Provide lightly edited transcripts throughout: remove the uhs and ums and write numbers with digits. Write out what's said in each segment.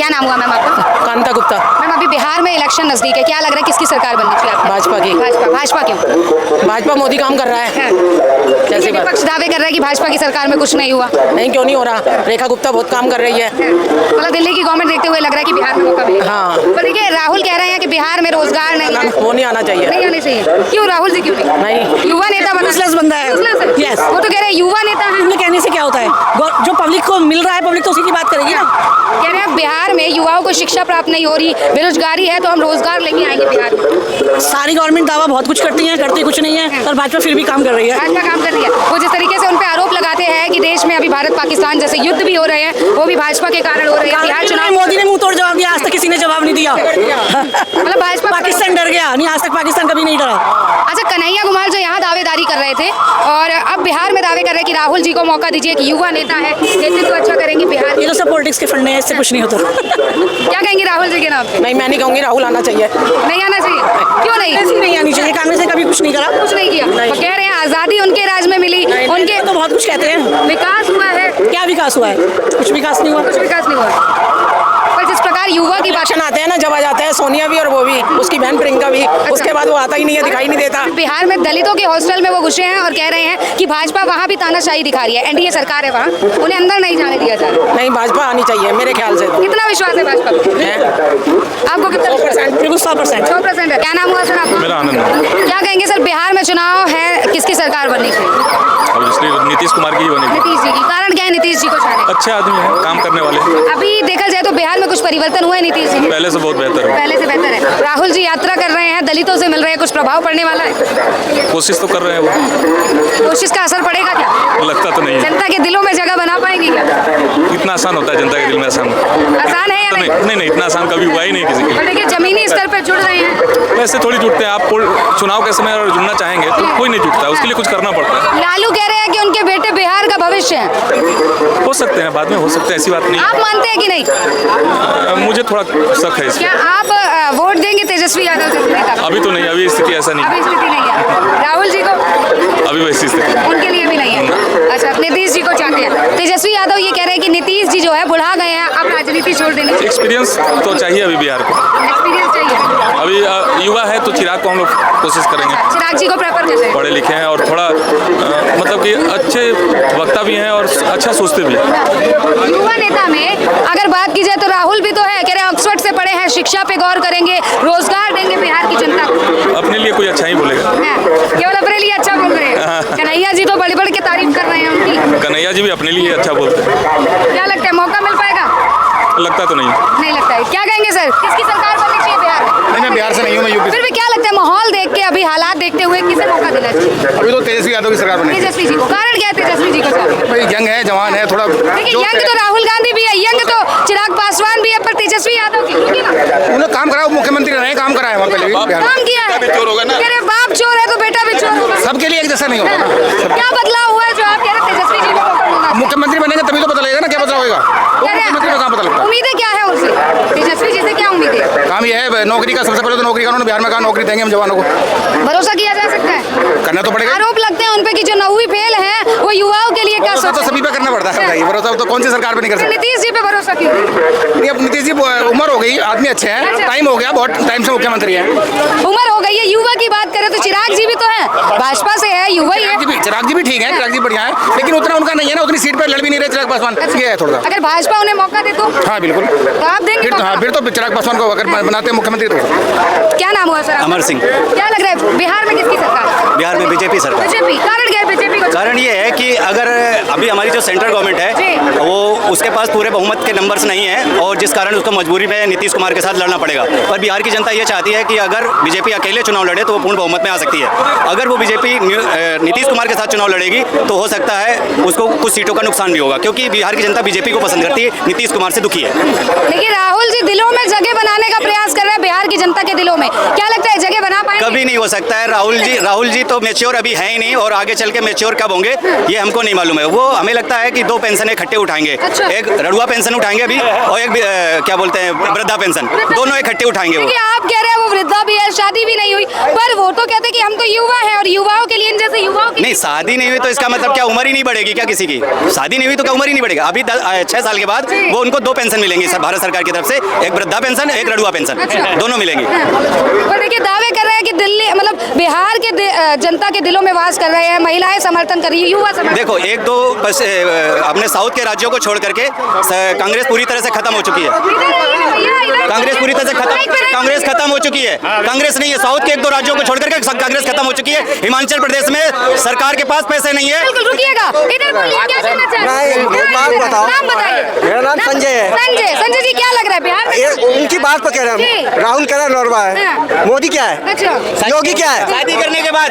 क्या नाम हुआ मैम आपका? कांता गुप्ता। मैम अभी बिहार में इलेक्शन नजदीक है, क्या लग रहा है किसकी सरकार बननी चाहिए आपको? भाजपा की। भाजपा क्यों? भाजपा मोदी काम कर रहा है। कैसी बात? विपक्ष दावे कर रहा है कि भाजपा की सरकार में कुछ नहीं हुआ। नहीं, क्यों नहीं हो रहा? रेखा गुप्ता बहुत काम कर रही है। मतलब दिल्ली की गवर्नमेंट देखते हुए लग रहा है कि बिहार में मौका मिलेगा। हाँ। पर देखिए राहुल कह रहे हैं कि बिहार में रोजगार नहीं है। वो नहीं आना चाहिए। नहीं आने चाहिए। क्यों राहुल जी क्यों नहीं? युवा नेता Useless बंदा है। Yes। वो तो कह रहे हैं युवा नेता है। उन्हें कहने से क्या होता है? जो पब्लिक को मिल रहा है, पब्लिक तो उसी की बात करेगी ना। कह रहे हैं बिहार में युवाओं को शिक्षा प्राप्त नहीं हो रही, बेरोजगारी है, तो हम रोजगार लेके आएंगे बिहार में। सारी गवर्नमेंट दावा बहुत कुछ करती है, करती कुछ नहीं है, और भाजपा फिर भी काम कर रही है। भाजपा काम कर रही है। वो जिस तरीके से उन पे आरोप लगाते हैं कि देश में अभी भारत पाकिस्तान जैसे युद्ध भी हो रहे हैं, वो भी भाजपा के कारण हो रहे हैं। बिहार चुनाव मोदी ने मुंह तोड़ जवाब दिया, आज तक किसी ने जवाब नहीं दिया। मतलब भाजपा पाकिस्तान डर गया नहीं, आज तक पाकिस्तान कभी नहीं डरा। अच्छा, कन्हैया कुमार जो यहाँ दावेदारी कर रहे थे और अब बिहार में दावे कर रहे हैं कि राहुल जी को मौका दीजिए, कि युवा नेता है, नेतृत्व अच्छा करेंगे बिहार। ये तो सब पॉलिटिक्स के फंडे हैं, इससे कुछ नहीं होता। क्या कहेंगे राहुल जी के नाम पे? नहीं, मैं नहीं कहूँगी राहुल आना चाहिए। नहीं आना चाहिए? क्यों नहीं? ऐसी नहीं आनी चाहिए। कांग्रेस ने कभी कुछ नहीं करा, कुछ नहीं किया। वो कह रहे हैं आजादी उनके राज में मिली, उनके तो बहुत कुछ कहते हैं। विकास हुआ है। क्या विकास हुआ है? कुछ विकास नहीं हुआ। कुछ विकास नहीं हुआ। पर जिस प्रकार युवा की बात इलेक्शन आते हैं ना, जब आ जाते हैं सोनिया भी और वो भी, उसकी बहन प्रियंका भी, उसके बाद वो आता ही नहीं है, दिखाई नहीं देता। बिहार में दलितों के हॉस्टल में वो घुसे हैं और कह रहे हैं कि भाजपा वहाँ भी तानाशाही दिखा रही है, एनडीए सरकार है वहाँ, उन्हें अंदर नहीं जाने दिया जा रहा। नहीं, भाजपा आनी चाहिए मेरे ख्याल से तो। कितना विश्वास है भाजपा पे? आपको कितना? 100%। बिल्कुल 100%। 100% है। क्या नाम हुआ सर आपका? मेरा आनंद। क्या कहेंगे सर, बिहार में चुनाव है, किसकी सरकार बननी चाहिए? ऑब्वियसली नीतीश कुमार की ही बनेगी। नीतीश जी की। कारण क्या है नीतीश जी को चाहते? अच्छे आदमी हैं, काम करने वाले। अभी देखा जाए तो बिहार में कुछ परिवर्तन हुआ है नीतीश जी? पहले से बहुत बेहतर है। पहले से बेहतर है। राहुल जी यात्रा कर रहे हैं, दलितों से मिल रहे हैं, कुछ प्रभाव पड़ने वाला है? कोशिश तो कर रहे हैं वो। कोशिश का असर पड़ेगा क्या? लगता तो नहीं है। जनता के दिलों में जगह बना पाएंगे क्या? इतना आसान होता है जनता के दिल में? आसान आसान है या तो नहीं? नहीं, इतना आसान कभी हुआ ही नहीं किसी के पर देखिए जमीनी स्तर पे जुड़ रहे हैं। वैसे थोड़ी जुटते हैं। आप चुनाव के समय अगर जुड़ना चाहेंगे तो कोई नहीं जुटता, उसके लिए कुछ करना पड़ता है। लालू कह रहे हैं कि उनके बेटे बिहार का भविष्य है। हो सकते हैं, बाद में हो सकते हैं, ऐसी बात नहीं आप मानते हैं कि नहीं? है। मुझे थोड़ा शक है इसमें। क्या आप वोट देंगे तेजस्वी यादव जैसे नेता को? अभी तो नहीं, अभी स्थिति ऐसा नहीं अभी है। स्थिति नहीं है। राहुल जी को? अभी वैसी स्थिति नहीं। उनके लिए भी नहीं है। अच्छा, नीतीश जी को चाहते हैं। तेजस्वी यादव ये कह रहे हैं कि नीतीश जी जो है बुढ़ा गए हैं, अब राजनीति छोड़ देनी चाहिए। एक्सपीरियंस तो चाहिए अभी बिहार को। एक्सपीरियंस चाहिए। अभी युवा है तो चिराग को हम लोग कोशिश करेंगे। चिराग जी को प्रेफर करते हैं। पढ़े लिखे हैं और थोड़ा मतलब कि अच्छे वक्ता भी हैं और अच्छा सोचते भी हैं। युवा नेता में अगर बात की जाए तो राहुल भी तो है, कह रहे हैं ऑक्सफोर्ड से पढ़े हैं, शिक्षा पे गौर करेंगे, रोजगार देंगे बिहार की जनता को। अपने लिए कोई अच्छा ही बोलेगा। केवल अपने लिए अच्छा बोल रहे हैं। कन्हैया जी तो बड़ी बड़ी के तारीफ कर रहे हैं उनकी। कन्हैया जी भी अपने लिए अच्छा बोलते हैं। क्या लगता है मौका मिल पाएगा? लगता तो नहीं। नहीं लगता है। क्या कहेंगे सर, किसकी सरकार बननी चाहिए बिहार में? नहीं, मैं बिहार से नहीं हूँ, मैं यूपी से। फिर भी क्या लगता है माहौल देख के, अभी हालात देखते हुए किसे मौका देना चाहिए? अभी तो तेजस्वी यादव की सरकार बनी। तेजस्वी जी को। कारण क्या है तेजस्वी जी को चाहते हैं? भाई यंग है, जवान है, थोड़ा देखिए यंग तो राहुल गांधी भी है, यंग तो चिराग पासवान भी है, पर तेजस्वी यादव की रुकी ना। उन्होंने काम करा, मुख्यमंत्री रहे, काम करा है वहाँ पहले भी बिहार में। काम किया है। चोर होगा ना। कह रहे बाप चोर है तो बेटा भी चोर होगा। सबके लिए एक जैसा नहीं होगा ना। क्या बदलाव हुआ है जो आप कह रहे हैं तेजस्वी जी को मौका मिलना? मुख्यमंत्री बनेंगे तभी तो पता लगेगा ना, क्या बदलाव होगा। कह रहे हैं, मुख्यमंत्री में कहाँ पता लगता है? उम्मीदें क्या है उनसे? तेजस्वी जी से क्या उम्मीद है? काम ये है नौकरी का, सबसे पहले तो नौकरी का उन्होंने बिहार में कहा नौकरी देंगे हम जवानों को। भरोसा किया जा सकता है? करना तो पड़ेगा। आरोप लगते हैं उनपे कि जो 9वीं फेल है वो युवाओं के लिए क्या भरोसा तो सोचते सभी पे करना पड़ता है भाई, भरोसा तो कौन सी सरकार पे नहीं कर हैं? सकती। नीतीश जी पे भरोसा क्यों नहीं? नहीं, अब नीतीश जी उम्र हो गई, आदमी अच्छे हैं, टाइम हो गया, बहुत टाइम से मुख्यमंत्री हैं। उम्र हो गई है। युवा की बात करें तो चिराग जी भी तो है, भाजपा से है, युवा ही है। चिराग जी भी ठीक है, चिराग जी बढ़िया है, लेकिन उतना उनका नहीं है ना, उतनी सीट पे लड़ भी नहीं रहे चिराग पासवान। ये है थोड़ा। अगर भाजपा उन्हें मौका दे तो? हाँ बिल्कुल। तो आप देंगे फिर मौका? फिर तो चिराग पासवान को अगर बनाते हैं मुख्यमंत्री तो। क्या नाम हुआ सर आपका? अमर सिंह। क्या लग रहा है बिहार में किसकी सरकार? बिहार में बीजेपी सरकार। बीजेपी। कारण क्या है बीजेपी को? कारण ये है कि अगर अभी हमारी जो सेंट्रल गवर्नमेंट है वो उसके पास पूरे बहुमत के नंबर्स नहीं है, और जिस कारण उसको मजबूरी में नीतीश कुमार के साथ लड़ना पड़ेगा। पर बिहार की जनता ये चाहती है कि अगर बीजेपी अकेले चुनाव लड़े तो वो पूर्ण बहुमत में आ सकती है। अगर वो बीजेपी नीतीश कुमार के साथ चुनाव लड़ेगी तो हो सकता है उसको कुछ सीटों का नुकसान भी होगा, क्योंकि बिहार की जनता बीजेपी को पसंद करती है, नीतीश कुमार से दुखी है। देखिए राहुल जी दिलों में जगह बनाने का प्रयास कर रहे हैं बिहार की जनता के दिलों में, क्या लगता है जगह बना पाएंगे? कभी नहीं हो सकता है। राहुल जी तो मेच्योर अभी है ही नहीं, और आगे चल के मेच्योर कब होंगे ये हमको नहीं मालूम है। वो हमें लगता है कि 2 पेंशन इकट्ठे उठाएंगे। अच्छा। एक रड़ुआ पेंशन उठाएंगे अभी, और एक क्या बोलते हैं वृद्धा पेंशन, दोनों इकट्ठे उठाएंगे वो। देखिए, आप कह रहे हैं वो वृद्धा भी है, शादी भी नहीं हुई, पर वो तो कहते हैं कि हम तो युवा हैं और युवाओं के लिए, इन जैसे युवाओं के नहीं, शादी नहीं हुई तो इसका मतलब क्या उम्र ही नहीं बढ़ेगी क्या किसी की? शादी नहीं हुई तो क्या उम्र ही नहीं बढ़ेगा? अभी 6 साल के बाद वो उनको 2 पेंशन मिलेंगी सर भारत सरकार की तरफ से, एक वृद्धा पेंशन, एक रड़ुआ पेंशन, दोनों मिलेंगी। पर देखिए, दावे कर रहे हैं कि दिल्ली मतलब बिहार के जनता के दिलों में वास कर रहे हैं, महिलाएं समर्थन कर रही है, युवा समर्थन। देखो, 1-2 अपने साउथ के राज्यों को छोड़ करके कांग्रेस पूरी तरह से खत्म हो चुकी है। कांग्रेस पूरी तरह से कांग्रेस खत्म हो चुकी है। कांग्रेस नहीं है, साउथ के 1-2 राज्यों को छोड़ करके कांग्रेस खत्म हो चुकी है। हिमाचल प्रदेश में सरकार के पास पैसे नहीं है। बिल्कुल, रुकिएगा, इधर बोलिए, क्या कहना चाहते हैं? बात बताओ। नाम बताइए। मेरा नाम संजय है। संजय जी, क्या लग रहा है बिहार में? उनकी बात पर कह रहे जी। हैं, राहुल कह रहे हैं नॉर्मा है, हाँ। मोदी क्या है, अच्छा, योगी क्या है? शादी करने के बाद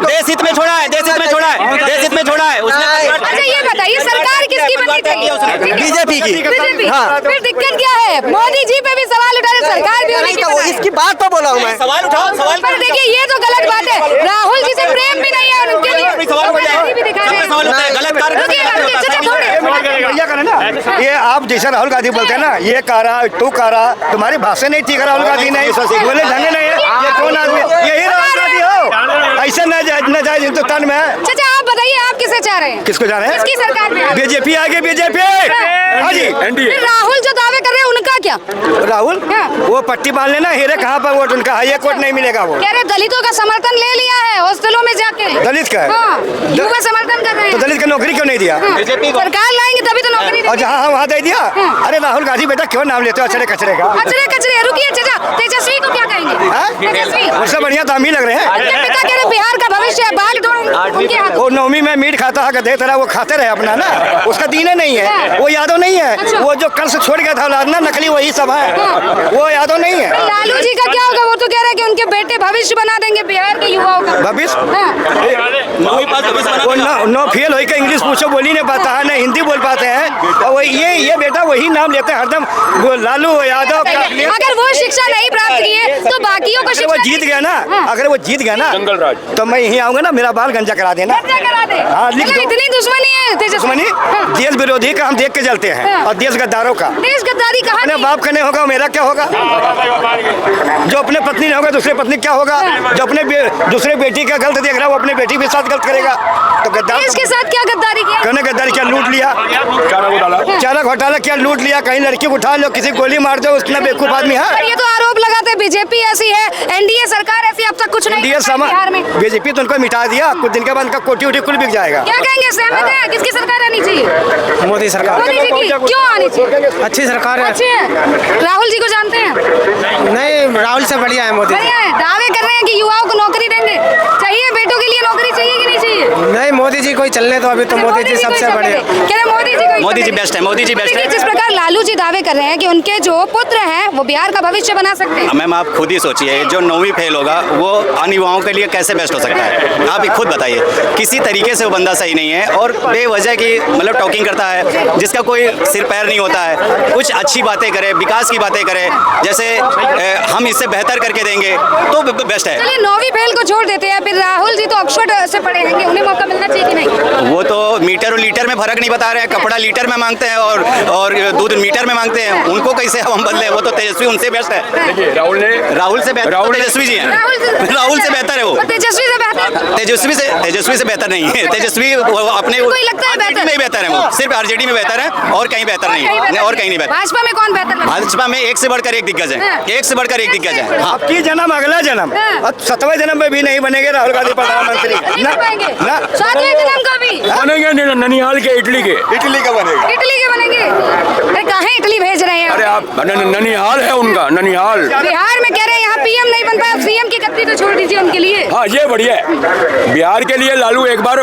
देश हित में छोड़ा है, उसने। अच्छा, ये बताइए, सरकार किसकी बननी चाहिए? बीजेपी की। बीजेपी। हाँ। फिर दिक्कत क्या है? मोदी जी पे भी सवाल उठा रहे, सरकार भी होने नहीं की तो वो बनाए। इसकी बात तो बोला हूँ मैं। सवाल उठाओ, पर देखिए, ये तो गलत बात है। राहुल जी से प्रेम भी नहीं है और उनके लिए सवाल भी दिखा रहे हैं। गलत कार्य। रुकिए, चाचा, थोड़े। ये आप जैसा राहुल गांधी बोलते हैं ना, ये कह रहा तू कह रहा, तुम्हारी भाषा नहीं ठीक है राहुल गांधी नहीं बोले ढंगे नहीं है। ये कौन आदमी? यही राहुल गांधी हो, ऐसे न जाए हिंदुस्तान में। चाचा, आप बताइए, आप किसे चाह रहे हैं? किसको जा रहे हैं? किसकी सरकार में? बीजेपी आगे, बीजेपी। हाँ जी, फिर राहुल जो दावे कर रहे हैं उनका क्या? राहुल हाँ। वो पट्टी बांध लेना, हीरे कहाँ पर वोट उनका है, ये वोट नहीं मिलेगा वो। कह रहे दलितों का समर्थन ले लिया है हॉस्टलों में जाके। दलित का है? हाँ, युवा समर्थन कर रहे तो हैं। दलित को नौकरी क्यों नहीं दिया? सरकार लाएंगे तभी तो नौकरी और देंगे। जहाँ वहाँ दे दिया। अरे राहुल गांधी बेटा क्यों नाम लेते हो अचरे कचरे का? कचरे, रुकिए चाचा, तेजस्वी को क्या कहेंगे? हाँ? तेजस्वी, उससे बढ़िया तो हम ही लग रहे हैं। उनके पिता कह रहे बिहार का भविष्य है, बागडोर उनके हाथ। वो 9वीं में मीट खाता है गधे तरह, वो खाते रहे अपना ना, उसका दीन नहीं है, वो यादव नहीं है। अच्छा। वो जो कल से छोड़ गया था औलाद ना, नकली वही सब है, वो यादव नहीं है। लालू जी का क्या होगा? वो तो कह रहे हैं कि उनके बेटे भविष्य बना देंगे बिहार के युवाओं का। भविष्य हाँ। वो नो फेल हो के इंग्लिश पूछो बोली नहीं पाता है, न हिंदी बोल पाते हैं, और वो ये बेटा वही नाम लेते हैं हरदम, वो लालू यादव का। अगर वो शिक्षा नहीं प्राप्त किए तो बाकियों को अगर शिक्षा वो जीत गया ना, अगर वो जीत गया ना, तो मैं यहीं आऊंगा ना, मेरा बाल गंजा करा देना। क्या करा दे? हाँ, लिख मतलब दो। इतनी दुश्मनी है तेजस्वी? दुश्मनी हाँ। देश विरोधी का हम देख के चलते हैं, हाँ। और देश गद्दारों का। देश गद्दारी कहाँ अपने की? बाप का नहीं होगा, मेरा क्या होगा? जो अपने पत्नी नहीं होगा, दूसरे पत्नी क्या होगा? जो अपने दूसरे बेटी का गलत देख रहा है, वो अपने बेटी के साथ गलत करेगा। तो गद्दार देश के साथ क्या गद्दारी किया? कहने गद्दारी क्या? लूट लिया, चारा घोटाला क्या? लूट लिया, कहीं लड़की को उठा लो, किसी को गोली मार दो, उतना बेवकूफ आदमी और है। ये तो आरोप लगाते हैं बीजेपी ऐसी है, एनडीए सरकार ऐसी, अब तक कुछ नहीं इंडिया किया बिहार में। बीजेपी तो उनको मिटा दिया, कुछ दिन के बाद उनका कोटी उटी कुल बिक जाएगा। क्या कहेंगे, सहमत है? किसकी सरकार आनी चाहिए? मोदी सरकार मोदी जी की। क्यों आनी चाहिए? अच्छी सरकार है। अच्छी है। राहुल जी को जानते हैं? नहीं, राहुल से बढ़िया है मोदी। बढ़िया है। दावे कर रहे हैं कि युवाओं को नौकरी देंगे। चाहिए बेटों के लिए नौकरी, चाहिए कि नहीं चाहिए? नहीं, मोदी जी कोई चलने तो अभी तो मोदी जी सबसे बढ़िया। कह रहे मोदी जी बेस्ट है, मोदी जी बेस्ट देखिए, है। जिस प्रकार लालू जी दावे कर रहे हैं कि उनके जो पुत्र हैं वो बिहार का भविष्य बना सकते हैं। मैम, आप खुद ही सोचिए, जो 9वीं फेल होगा वो युवाओं के लिए कैसे बेस्ट हो सकता है? आप ही खुद बताइए। किसी तरीके से वो बंदा सही नहीं है, और बेवजह की मतलब टॉकिंग करता है, जिसका कोई सिर पैर नहीं होता है। कुछ अच्छी बातें करे, विकास की बातें करे, जैसे हम इससे बेहतर करके देंगे तो बेस्ट है। चलिए, 9वीं फेल को छोड़ देते हैं, फिर राहुल जी तो ऑक्सफोर्ड से पढ़े हैं, उन्हें मौका मिलना चाहिए कि नहीं? वो तो मीटर और लीटर में फर्क नहीं बता रहे हैं, कपड़ा लीटर में मांगते हैं और दूध मीटर में मांगते हैं। उनको कैसे हम बदले? वो तो तेजस्वी उनसे बेस्ट है। राहुल से बेहतर तो तेजस्वी जी हैं। राहुल से बेहतर है वो। तेजस्वी से बेहतर? तेजस्वी से बेहतर नहीं है। तेजस्वी अपने कोई लगता है बेहतर? में ही बेहतर है, वो सिर्फ आरजेडी में बेहतर है, और कहीं बेहतर नहीं है, और कहीं नहीं बेहतर। भाजपा में कौन बेहतर लगता है? भाजपा में एक से बढ़कर एक दिग्गज है, एक से बढ़कर एक दिग्गज है। हाँ, अब की जन्म अगला जन्म, और 7वें जन्म में भी नहीं बनेंगे राहुल गांधी प्रधानमंत्री। नहीं ना, कर पाएंगे? ना। 7वें जन्म का भी? बनेंगे ननिहाल के, इटली के का बनेगा। इटली के बनेंगे? अरे कहाँ इटली भेज रहे हैं? अरे आप ननिहाल है उनका, ननिहाल। बिहार में कह रहे हैं यहाँ पीएम नहीं बन पाया, सीएम की गद्दी तो छोड़ दीजिए उनके लिए। हाँ, ये बढ़िया है। बिहार के लिए लालू एक बार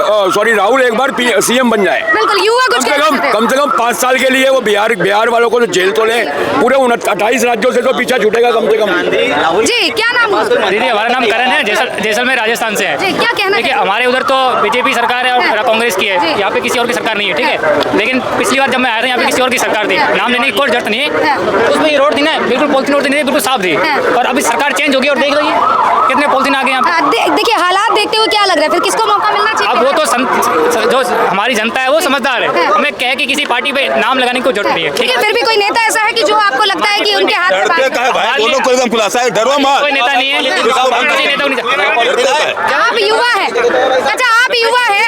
राहुल एक बार सीएम बन जाए। बिल्कुल, युवा कुछ कम से कम 5 साल के लिए वो बिहार वालों को तो जेल तो ले, पूरे 28 राज्यों से तो पीछा छूटेगा कम से कम। जी, क्या नाम हुआ? दीदी, हमारा नाम करण है, जैसलमेर राजस्थान से है। जी, क्या कहना? देखिए, हमारे उधर तो बीजेपी सरकार है और कांग्रेस की है, यहाँ पे किसी और की सरकार नहीं है, ठीक है। लेकिन पिछली बार जब मैं आया था यहाँ पे किसी और की सरकार थी, नाम लेने की कोई जरूरत नहीं है। उसमें ये रोड थी ना, बिल्कुल पॉलिथीन रोड थी, बिल्कुल साफ थी। और अभी सरकार सरकार चेंज होगी और देख लीजिए कितने पॉलिथिन आ गए यहाँ पे। देखिए हालात देखते हुए क्या लग रहा है, फिर किसको मौका मिलना चाहिए? अब वो तो जो हमारी जनता है वो समझदार है, हमें कह के किसी पार्टी पे नाम लगाने की कोई जरूरत नहीं है। ठीक है, फिर भी कोई नेता ऐसा है कि जो आपको लगता है कि उनके हाथ में बात है? बोलो कोई एकदम खुलासा है, डरो मत। कोई नेता नहीं है, किसी नेता नहीं। आप युवा है, अच्छा आप युवा है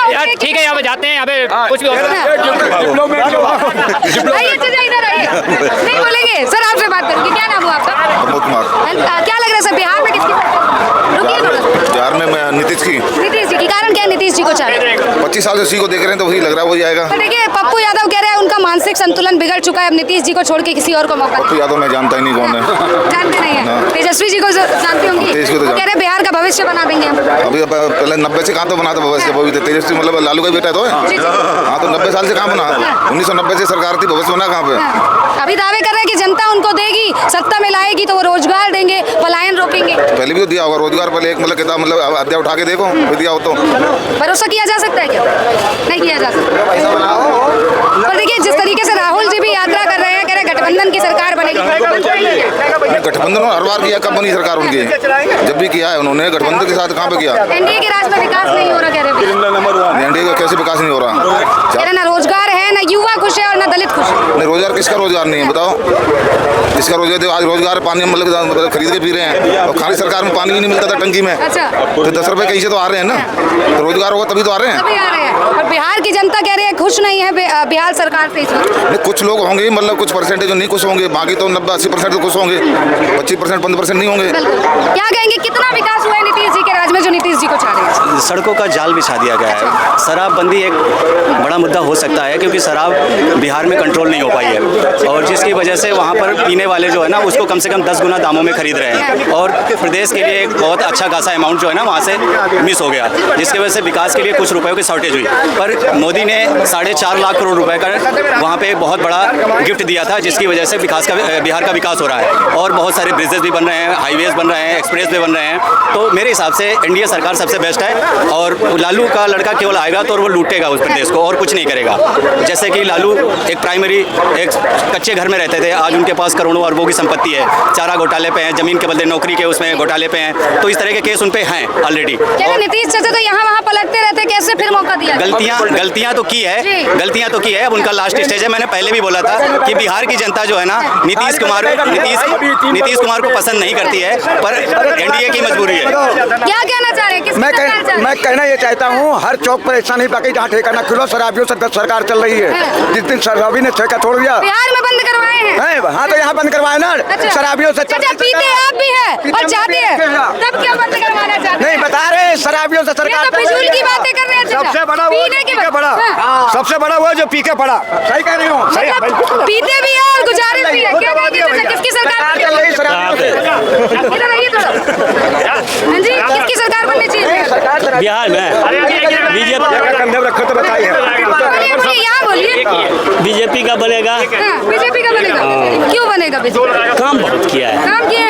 यार ठीक है, यहाँ पे जाते हैं, यहाँ पे कुछ भी हो सकता है। आइए चाचा इधर आइए, नहीं बोलेंगे सर, आपसे बात करूंगी। क्या नाम हुआ आपका? प्रमोद कुमार। क्या लग रहा है सर, बिहार में किसकी? रुकिए थोड़ा। बिहार में नीतीश की नीतीश जी की कारण क्या है? नीतीश जी को चाह रहे हैं 25 साल से उसी को देख रहे हैं तो वही लग रहा है वही आएगा। तो देखिए पप्पू यादव कह रहे हैं उनका मानसिक संतुलन बिगड़ चुका है, अब नीतीश जी को छोड़ के किसी और को मौका पप्पू यादव मैं जानता ही नहीं कौन है। जानते नहीं है? तेजस्वी जी को जानती होंगी, तेजस्वी को तो वो कह रहे हैं बिहार का भविष्य बना देंगे हम। अभी पहले 90 से कहाँ तो बना था भविष्य, वो भी तेजस्वी मतलब लालू का बेटा तो है। हाँ तो 90 साल से कहाँ बना, 1990 से सरकार थी, भविष्य बना कहाँ पे? अभी दावे कर रहे हैं कि जनता उनको देगी, सत्ता में लाएगी तो वो रोजगार देंगे, पलायन रोकेंगे। पहले भी तो दिया होगा रोजगार, पहले एक मतलब किताब मतलब अध्याय उठा के देखो दिया हो तो। भरोसा किया जा सकता है क्या? नहीं किया जा सकता। पर देखिए जिस तरीके से राहुल जी भी यात्रा कर रहे हैं, कह रहे हैं गठबंधन की सरकार बनेगी। गठबंधन हर बार किया, कब बनी सरकार उनकी? जब भी किया है उन्होंने गठबंधन के साथ कहाँ पे किया? एनडीए के राज में विकास नहीं हो रहा कह रहे हैं। एनडीए का कैसे विकास नहीं हो रहा? कह रहे ना रोजगार है, ना युवा खुश है और ना दलित खुश है। नहीं रोजगार, किसका रोजगार नहीं है बताओ? जिसका रोजगार आज रोजगार पानी मतलब खरीद के पी रहे हैं, और खाली सरकार में पानी ही नहीं मिलता था टंकी में। अच्छा तो 10 रुपए कहीं से तो आ रहे हैं ना, तो रोजगार होगा तभी तो आ रहे हैं। तभी आ रहे हैं। और बिहार की जनता कह रही है खुश नहीं है बिहार सरकार से इस वक्त। नहीं कुछ लोग होंगे मतलब कुछ परसेंटेज जो नहीं खुश होंगे, बाकी तो 90-80% तो खुश होंगे, 25% 15% नहीं होंगे। क्या कहेंगे कितना विकास हुआ है नीतीश जी के राज में जो नीतीश जी को चाह रहे हैं? सड़कों का जाल बिछा दिया गया है। शराबबंदी एक बड़ा मुद्दा हो सकता है क्योंकि शराब बिहार में कंट्रोल नहीं हो पाई है, और जिसकी वजह से वहाँ पर पीने वाले जो है ना उसको कम से कम 10 गुना दामों में खरीद रहे हैं, और प्रदेश के लिए एक बहुत अच्छा खासा अमाउंट जो है ना वहाँ से मिस हो गया, जिसकी वजह से विकास के लिए कुछ रुपयों की शॉर्टेज हुई। पर मोदी ने 4.5 लाख करोड़ रुपए का वहाँ पे बहुत बड़ा गिफ्ट दिया था, जिसकी वजह से बिहार का विकास हो रहा है, और बहुत सारे ब्रिजेस भी बन रहे हैं, हाईवेज बन रहे हैं, एक्सप्रेस वे बन रहे हैं। तो मेरे हिसाब से एनडीए सरकार सबसे बेस्ट है, और लालू का लड़का केवल आएगा तो वो लूटेगा उस प्रदेश को और कुछ नहीं करेगा। जैसे कि लालू एक प्राइमरी एक कच्चे घर में रहते थे, आज उनके पास करोड़ों अरबों की संपत्ति है, चारा घोटाले पे हैं, जमीन के बदले नौकरी के उसमें घोटाले पे हैं, तो इस तरह के केस उन पे हैं ऑलरेडी। नीतीश चाचा तो यहाँ वहाँ पलटते रहते, कैसे फिर मौका दिया? गलतियां तो की है, अब उनका लास्ट स्टेज है। मैंने पहले भी बोला था कि बिहार की जनता जो है ना नीतीश कुमार को पसंद नहीं करती है, पर एनडीए की मजबूरी है। क्या कहना चाह रहे हैं? मैं कहना ये चाहता हूँ हर चौक पर ऐसा नहीं बाकी जहाँ ठेका ना खुलो शराबियों से सरकार चल रही है। जिस दिन शराबी ने ठेका छोड़ दिया बिहार में बंद करवाए हैं। हाँ तो यहाँ बंद करवाए ना शराबियों से। पीते आप भी है और चाहते हैं, तब क्या बंद करवाना चाहते हैं? नहीं बता रहे शराबियों से सरकार फिजूल की बातें कर रहे हैं। सबसे बड़ा वो पीके पड़ा, सबसे बड़ा वो जो पीके पड़ा। सही कह रही हूँ, पीते भी है और गुजारिश भी है। क्या कहेंगे किसकी सरकार चल रही शराब? इधर आइए थोड़ा। हाँ जी, किसकी सरकार बननी चाहिए बिहार में? बीजेपी रखो तो बताइए। बोलिए यहाँ बोलिए। बीजेपी का बनेगा। बीजेपी का बनेगा। क्यों बनेगा बीजेपी? काम बहुत किया है। काम किया